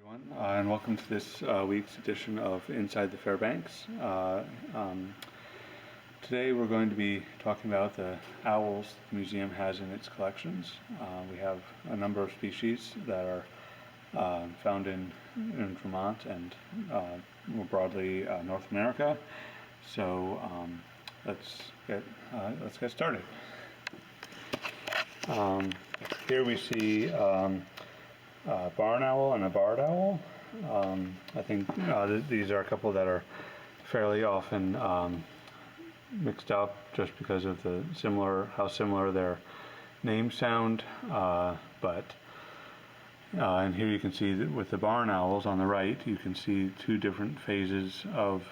Everyone, and welcome to this week's edition of Inside the Fairbanks. Today we're going to be talking about the owls the museum has in its collections. We have a number of species that are found in Vermont and more broadly North America. So let's get started. Here we see barn owl and a barred owl. I think these are a couple that are fairly often mixed up just because of how similar their names sound. And here you can see that with the barn owls on the right, you can see two different phases of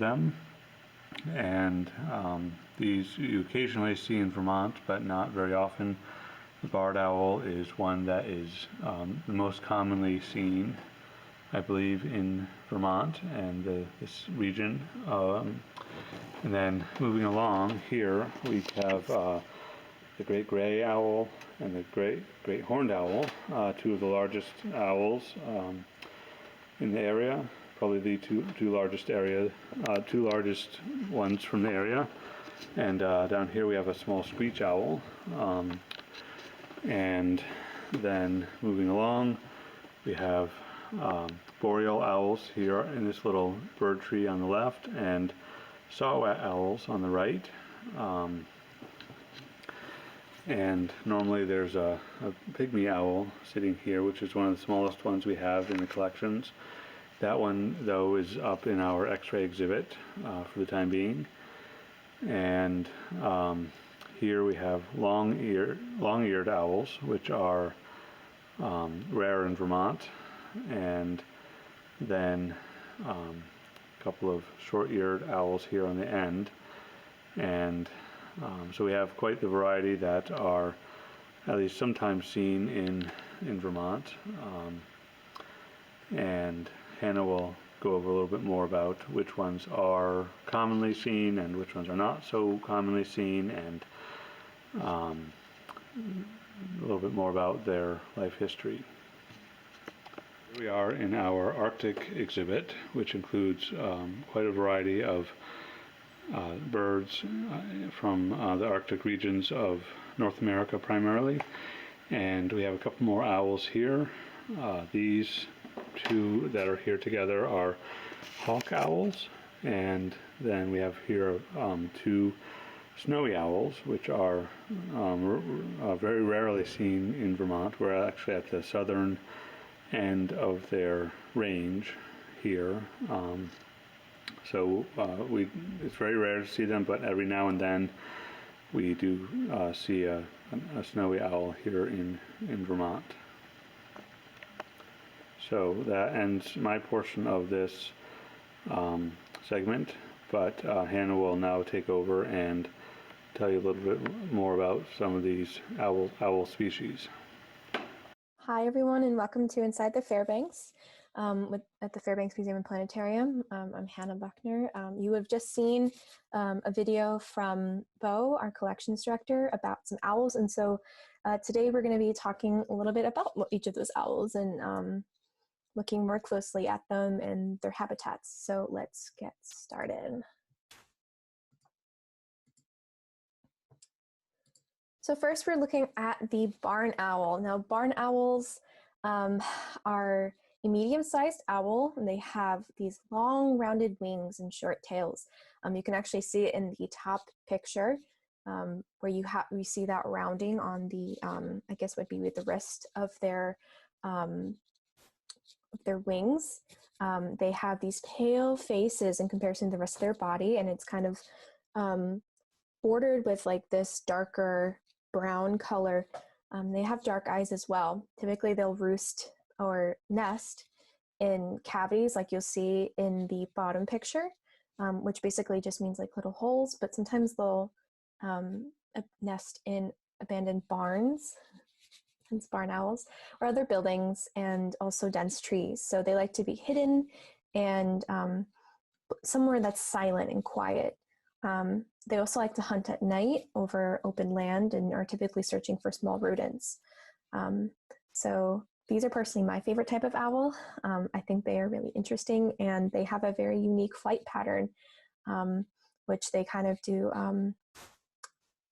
them. And these you occasionally see in Vermont, but not very often. The barred owl is one that is the most commonly seen, I believe, in Vermont and this region. And then moving along here, we have the great gray owl and the great horned owl, two of the largest owls in the area, probably the two largest ones from the area. And down here we have a small screech owl. And then moving along, we have Boreal owls here in this little bird tree on the left, and Saw-whet owls on the right. And normally there's a pygmy owl sitting here, which is one of the smallest ones we have in the collections. That one, though, is up in our X-ray exhibit for the time being. And here we have long-eared owls, which are rare in Vermont, and then a couple of short-eared owls here on the end. And so we have quite the variety that are at least sometimes seen in Vermont. And Hannah will go over a little bit more about which ones are commonly seen and which ones are not so commonly seen, and a little bit more about their life history. Here we are in our Arctic exhibit, which includes quite a variety of birds from the Arctic regions of North America primarily. And we have a couple more owls here. These two that are here together are hawk owls, and then we have here two snowy owls, which are very rarely seen in Vermont. We're actually at the southern end of their range here. So it's very rare to see them, but every now and then we do see a snowy owl here in Vermont. So that ends my portion of this segment, but Hannah will now take over and tell you a little bit more about some of these owl species. Hi everyone, and welcome to Inside the Fairbanks at the Fairbanks Museum and Planetarium. I'm Hannah Buckner. You have just seen a video from Beau, our collections director, about some owls, and so today we're going to be talking a little bit about each of those owls and looking more closely at them and their habitats. So let's get started. So first we're looking at the barn owl. Now barn owls are a medium-sized owl, and they have these long rounded wings and short tails. You can actually see it in the top picture where we see that rounding on the, I guess would be with the wrist of their wings. They have these pale faces in comparison to the rest of their body, and it's kind of bordered with like this darker brown color. They have dark eyes as well. Typically they'll roost or nest in cavities like you'll see in the bottom picture, which basically just means like little holes, but sometimes they'll nest in abandoned barns, hence barn owls, or other buildings, and also dense trees. So they like to be hidden and somewhere that's silent and quiet. They also like to hunt at night over open land and are typically searching for small rodents. So These are personally my favorite type of owl. I think they are really interesting, and they have a very unique flight pattern, which they kind of do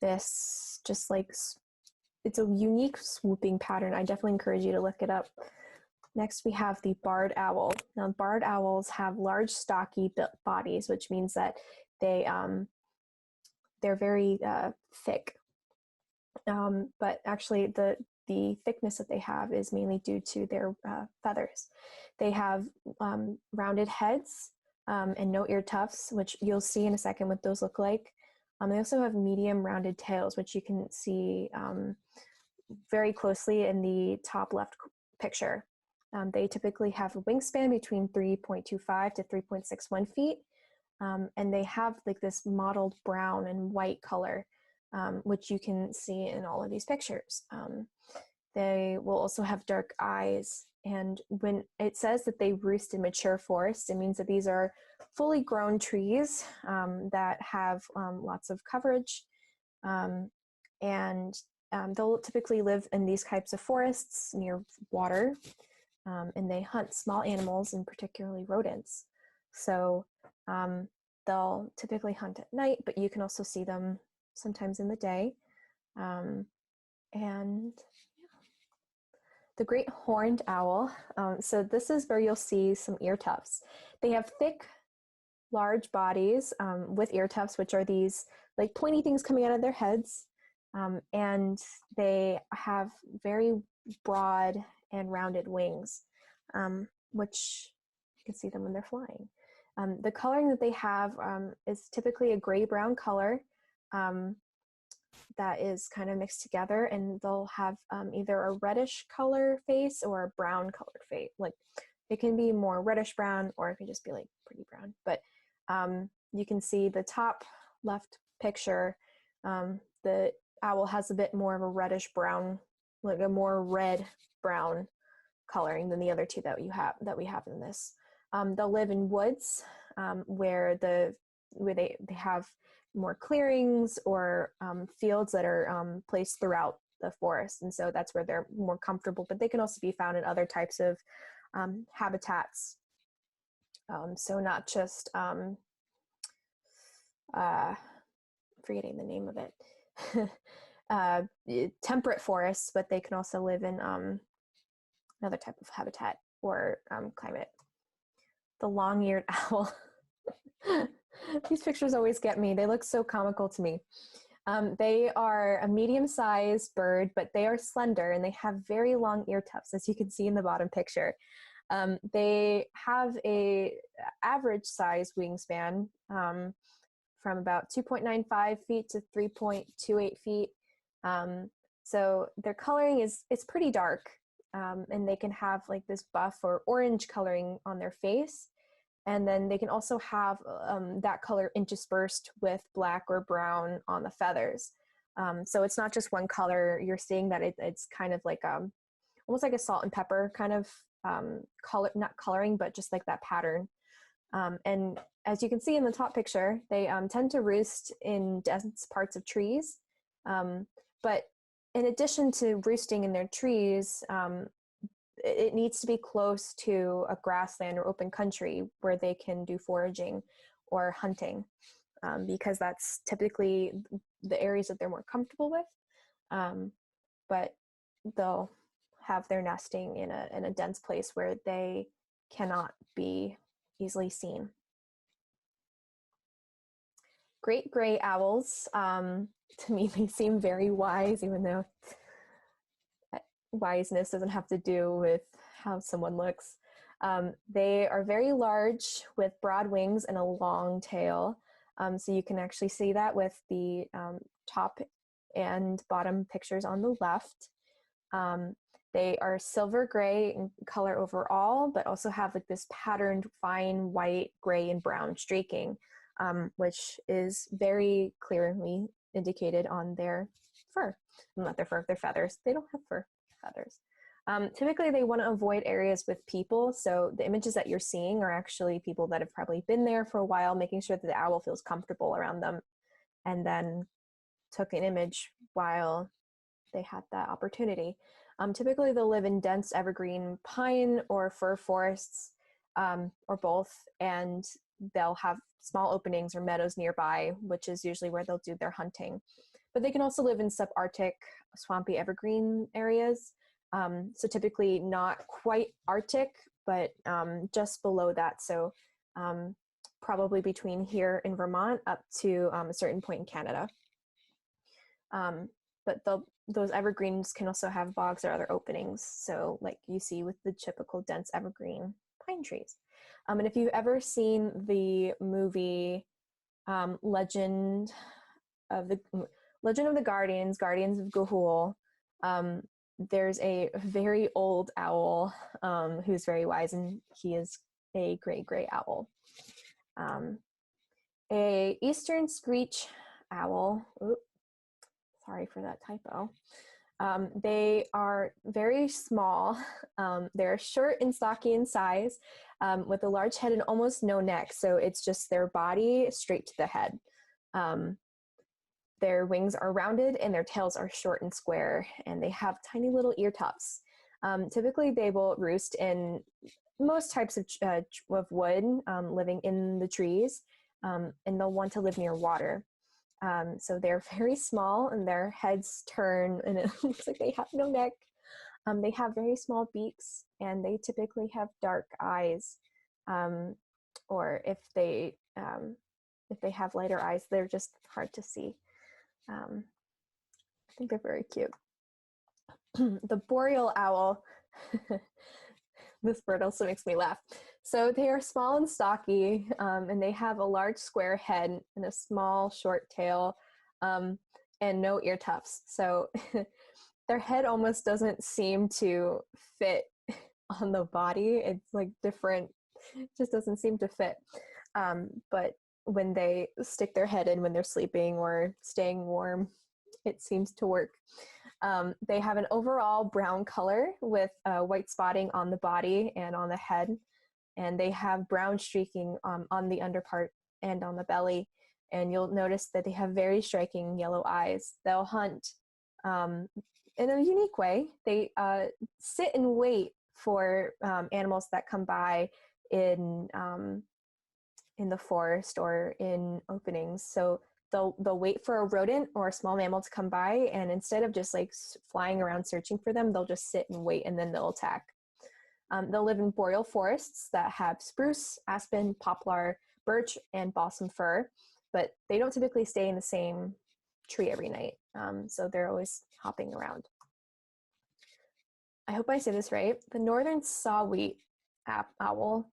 this just like, it's a unique swooping pattern. I definitely encourage you to look it up. Next, we have the barred owl. Now, barred owls have large, stocky bodies, which means that they're very thick. But actually, the thickness that they have is mainly due to their feathers. They have rounded heads and no ear tufts, which you'll see in a second what those look like. They also have medium rounded tails, which you can see very closely in the top left picture. They typically have a wingspan between 3.25 to 3.61 feet, and they have like this mottled brown and white color, which you can see in all of these pictures. They will also have dark eyes, and when it says that they roost in mature forests, it means that these are fully grown trees that have lots of coverage, and they'll typically live in these types of forests near water, and they hunt small animals and particularly rodents. So they'll typically hunt at night, but you can also see them sometimes in the day. And yeah. The great horned owl. So this is where you'll see some ear tufts. They have thick, large bodies with ear tufts, which are these like pointy things coming out of their heads. And they have very broad and rounded wings, which you can see them when they're flying. The coloring that they have is typically a gray-brown color that is kind of mixed together, and they'll have either a reddish color face or a brown colored face. Like it can be more reddish brown, or it can just be like pretty brown. But you can see the top left picture, the owl has a bit more of a reddish brown, like a more red brown coloring than the other two that we have in this. They'll live in woods where they have more clearings or fields that are placed throughout the forest, and so that's where they're more comfortable. But they can also be found in other types of habitats. So not just forgetting the name of it. Temperate forests, but they can also live in another type of habitat or climate. The long-eared owl. These pictures always get me. They look so comical to me. They are a medium-sized bird, but they are slender and they have very long ear tufts, as you can see in the bottom picture. They have a average size wingspan from about 2.95 feet to 3.28 feet. So their coloring it's pretty dark, and they can have like this buff or orange coloring on their face. And then they can also have that color interspersed with black or brown on the feathers. So it's not just one color. You're seeing that it's kind of like almost like a salt and pepper kind of color, not coloring, but just like that pattern. And as you can see in the top picture, they tend to roost in dense parts of trees. But in addition to roosting in their trees, it needs to be close to a grassland or open country where they can do foraging or hunting, because that's typically the areas that they're more comfortable with. But they'll have their nesting in a dense place where they cannot be easily seen. Great gray owls, to me, they seem very wise, even though wiseness doesn't have to do with how someone looks. They are very large with broad wings and a long tail. So you can actually see that with the top and bottom pictures on the left. They are silver gray in color overall, but also have like this patterned fine white, gray, and brown streaking, which is very clearly indicated on their fur. Not their fur, their feathers. They don't have fur. Feathers. Typically, they want to avoid areas with people, so the images that you're seeing are actually people that have probably been there for a while, making sure that the owl feels comfortable around them, and then took an image while they had that opportunity. Typically, they'll live in dense evergreen pine or fir forests, or both, and they'll have small openings or meadows nearby, which is usually where they'll do their hunting. But they can also live in subarctic, swampy evergreen areas. So typically not quite Arctic, but just below that. So probably between here in Vermont up to a certain point in Canada. But those evergreens can also have bogs or other openings. So like you see with the typical dense evergreen pine trees. And if you've ever seen the movie Legend of the Guardians of Ga'Hoole, there's a very old owl who's very wise, and he is a gray owl. A eastern screech owl. Oops, sorry for that typo. They are very small. They're short and stocky in size, with a large head and almost no neck. So it's just their body straight to the head. Their wings are rounded and their tails are short and square, and they have tiny little ear tufts. Typically, they will roost in most types of wood, living in the trees, and they'll want to live near water. So they're very small, and their heads turn, and it looks like they have no neck. They have very small beaks, and they typically have dark eyes. Or if they have lighter eyes, they're just hard to see. I think they're very cute. The Boreal Owl, this bird also makes me laugh. So they are small and stocky, and they have a large square head and a small short tail, and no ear tufts. So their head almost doesn't seem to fit on the body. It's like different, it just doesn't seem to fit. But when they stick their head in when they're sleeping or staying warm, it seems to work. They have an overall brown color with white spotting on the body and on the head, and they have brown streaking on the underpart and on the belly. And you'll notice that they have very striking yellow eyes. They'll hunt in a unique way. They sit and wait for animals that come by in the forest or in openings. So they'll wait for a rodent or a small mammal to come by, and instead of just like flying around searching for them, they'll just sit and wait, and then they'll attack. They'll live in boreal forests that have spruce, aspen, poplar, birch, and balsam fir, but they don't typically stay in the same tree every night. So they're always hopping around. I hope I say this right. The northern saw-whet owl.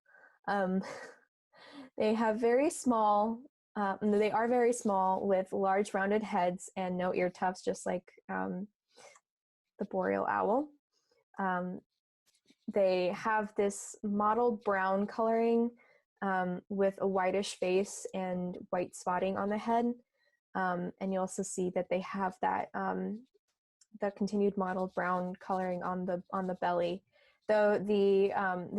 They have very small, they are very small with large rounded heads and no ear tufts, just like the boreal owl. They have this mottled brown coloring with a whitish face and white spotting on the head. And you also see that they have that continued mottled brown coloring on the belly. Though the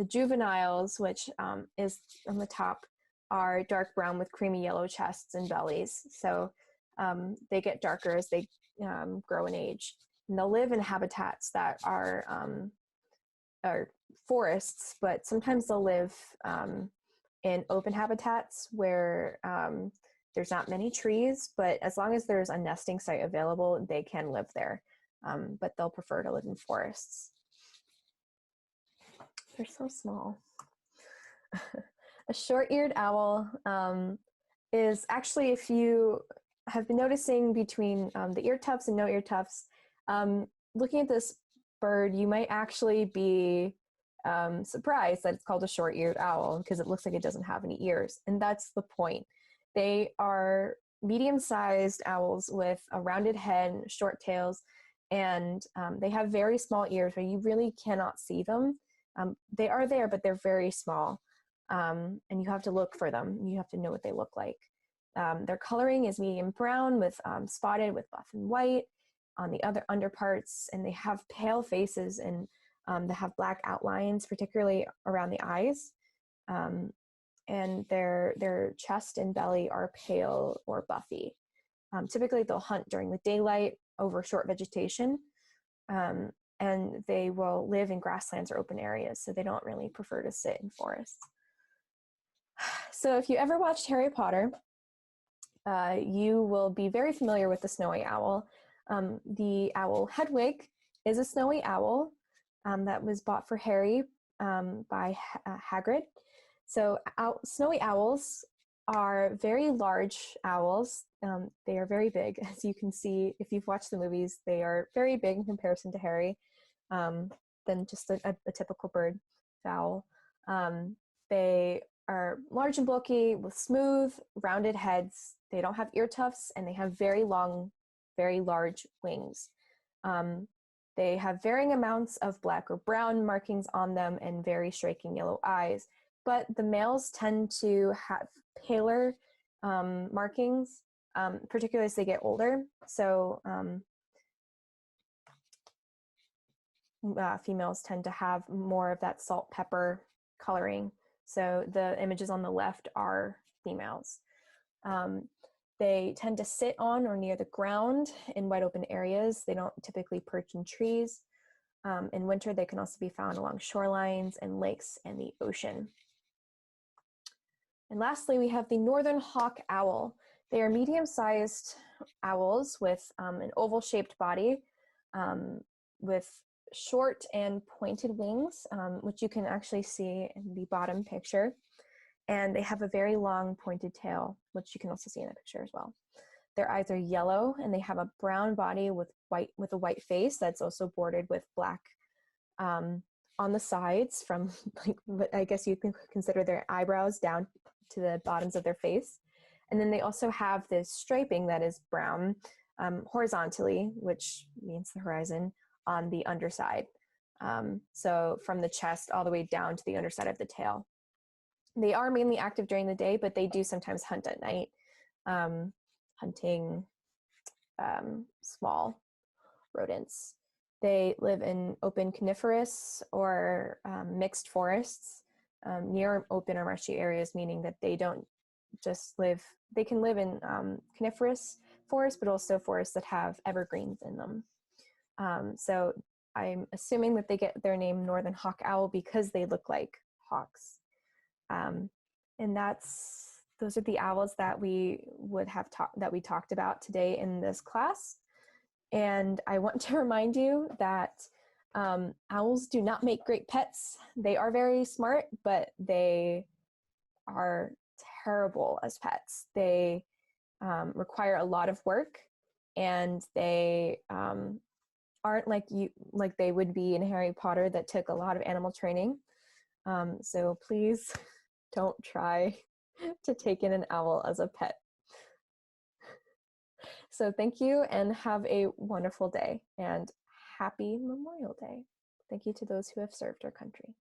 juveniles, which is on the top, are dark brown with creamy yellow chests and bellies. So they get darker as they grow in age. And they'll live in habitats that are forests, but sometimes they'll live in open habitats where there's not many trees, but as long as there's a nesting site available, they can live there. But they'll prefer to live in forests. They're so small. A short-eared owl is actually, if you have been noticing between the ear tufts and no ear tufts, looking at this bird, you might actually be surprised that it's called a short-eared owl because it looks like it doesn't have any ears. And that's the point. They are medium-sized owls with a rounded head, short tails, and they have very small ears where you really cannot see them. They are there, but they're very small. And you have to look for them. You have to know what they look like. Their coloring is medium brown with spotted with buff and white on the other underparts, and they have pale faces and they have black outlines, particularly around the eyes. And their chest and belly are pale or buffy. Typically, they'll hunt during the daylight over short vegetation. and they will live in grasslands or open areas, so they don't really prefer to sit in forests. So if you ever watched Harry Potter, you will be very familiar with the snowy owl. The owl Hedwig is a snowy owl that was bought for Harry by Hagrid. So snowy owls are very large owls. They are very big, as you can see if you've watched the movies. They are very big in comparison to Harry, than just a typical bird owl. They are large and bulky with smooth, rounded heads. They don't have ear tufts, and they have very long, very large wings. They have varying amounts of black or brown markings on them and very striking yellow eyes. But the males tend to have paler markings, particularly as they get older. So females tend to have more of that salt pepper coloring. So the images on the left are females. They tend to sit on or near the ground in wide open areas. They don't typically perch in trees. In winter, they can also be found along shorelines and lakes and the ocean. And lastly, we have the northern hawk owl. They are medium-sized owls with an oval-shaped body with short and pointed wings, which you can actually see in the bottom picture. And they have a very long pointed tail, which you can also see in the picture as well. Their eyes are yellow, and they have a brown body with a white face that's also bordered with black on the sides from, like, what I guess you can consider their eyebrows down to the bottoms of their face. And then they also have this striping that is brown horizontally, which means the horizon, on the underside. So from the chest all the way down to the underside of the tail. They are mainly active during the day, but they do sometimes hunt at night, hunting small rodents. They live in open coniferous or mixed forests near open or marshy areas, meaning that they don't just live, they can live in coniferous forests, but also forests that have evergreens in them. So I'm assuming that they get their name northern hawk owl because they look like hawks. And those are the owls that we talked about today in this class. And I want to remind you that owls do not make great pets. They are very smart, but they are terrible as pets. They require a lot of work, and they aren't like they would be in Harry Potter, that took a lot of animal training. So please don't try to take in an owl as a pet. So thank you, and have a wonderful day, and happy Memorial Day. Thank you to those who have served our country.